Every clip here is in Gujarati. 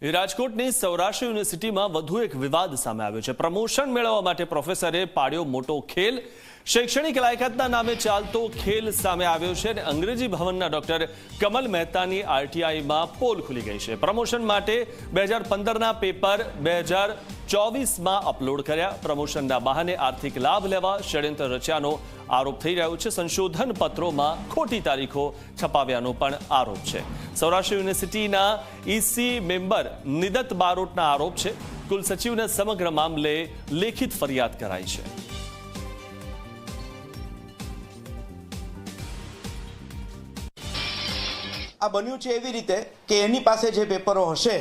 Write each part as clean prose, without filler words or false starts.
રાજકોટની સૌરાષ્ટ્ર યુનિવર્સિટીમાં વધુ એક વિવાદ સામે આવ્યો છે। પ્રમોશન મેળવવા માટે પ્રોફેસરે પાડ્યો મોટો ખેલ। શૈક્ષણિક લાયકાતના નામે ચાલતો ખેલ સામે આવ્યો છે અને અંગ્રેજી ભવનના ડોક્ટર કમલ મહેતાની આરટીઆઈમાં પોલ ખુલી ગઈ છે। પ્રમોશન માટે 2015ના પેપર 2024માં અપલોડ કર્યા। પ્રમોશનના બહાને આર્થિક લાભ લેવા ષડયંત્ર રચ્યાનો આરોપ થઈ રહ્યો છે। સંશોધન પત્રોમાં ખોટી તારીખો છપાવ્યાનો પણ આરોપ છે। સૌરાષ્ટ્ર યુનિવર્સિટીના ઈસી મેમ્બર નિદત બારોટના આરોપ છે। કુલસચિવને સમગ્ર મામલે લેખિત ફરિયાદ કરાઈ છે। આ બન્યું છે એવી રીતે કે એની પાસે જે પેપરો હશે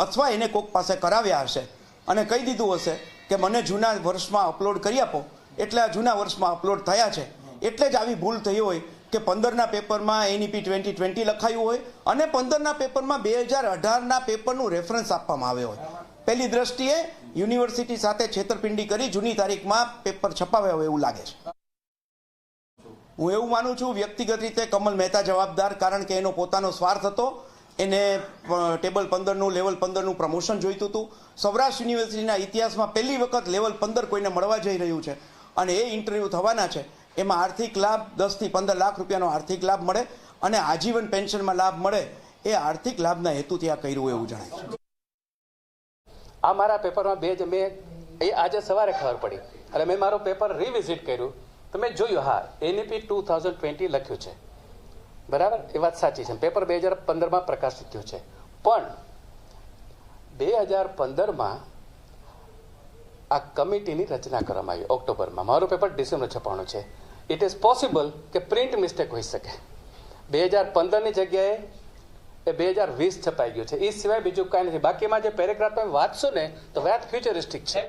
અથવા એને કોક પાસે કરાવ્યા હશે અને કહી દીધું હશે કે મને જૂના વર્ષમાં અપલોડ કરી આપો, એટલે આ જૂના વર્ષમાં અપલોડ થયા છે, એટલે જ આવી ભૂલ થઈ હોય કે 15ના પેપરમાં એનઈપી 2020 લખાયું હોય અને 15ના પેપરમાં 2018ના પેપરનું રેફરન્સ આપવામાં આવ્યો હોય। પહેલી દ્રષ્ટિએ યુનિવર્સિટી સાથે છેતરપિંડી કરી જૂની તારીખમાં પેપર છપાવ્યા હોય એવું લાગે છે। હું એવું માનું છું વ્યક્તિગત રીતે કમલ મહેતા જવાબદાર, કારણ કે એનો પોતાનો સ્વાર્થ હતો। એને ટેબલ 15નું લેવલ 15નું પ્રમોશન જોઈતું હતું। સૌરાષ્ટ્ર યુનિવર્સિટીના ઇતિહાસમાં પહેલી વખત લેવલ 15 કોઈને મળવા જઈ રહ્યું છે અને એ ઇન્ટરવ્યૂ થવાના છે। એમાં આર્થિક લાભ 10 થી 15 લાખ રૂપિયાનો આર્થિક લાભ મળે અને આજીવન પેન્શનમાં લાભ મળે, એ આર્થિક લાભના હેતુથી આ કર્યું એવું જણાય છે। આ મારા પેપરમાં મેં આજે સવારે ખબર પડી અને મેં મારું પેપર રિવિઝિટ કર્યું તો મેં જોયું, હા એનઈપી 2020 લખ્યું છે, બરાબર, એ વાત સાચી છે। પેપર 2015માં પ્રકાશિત થયું છે, પણ 2015માં આ કમિટીની રચના કરવામાં આવી ઓક્ટોબરમાં। મારું પેપર ડિસેમ્બર છપાણું છે। ઇટ ઇઝ પોસિબલ કે પ્રિન્ટ મિસ્ટેક હોઈ શકે। 2015ની જગ્યાએ એ 2020 છપાઈ ગયું છે। એ સિવાય બીજું કાંઈ નથી। બાકીમાં જે પેરેગ્રાફ તમે વાંચશો ને તો વાત ફ્યુચરિસ્ટિક છે।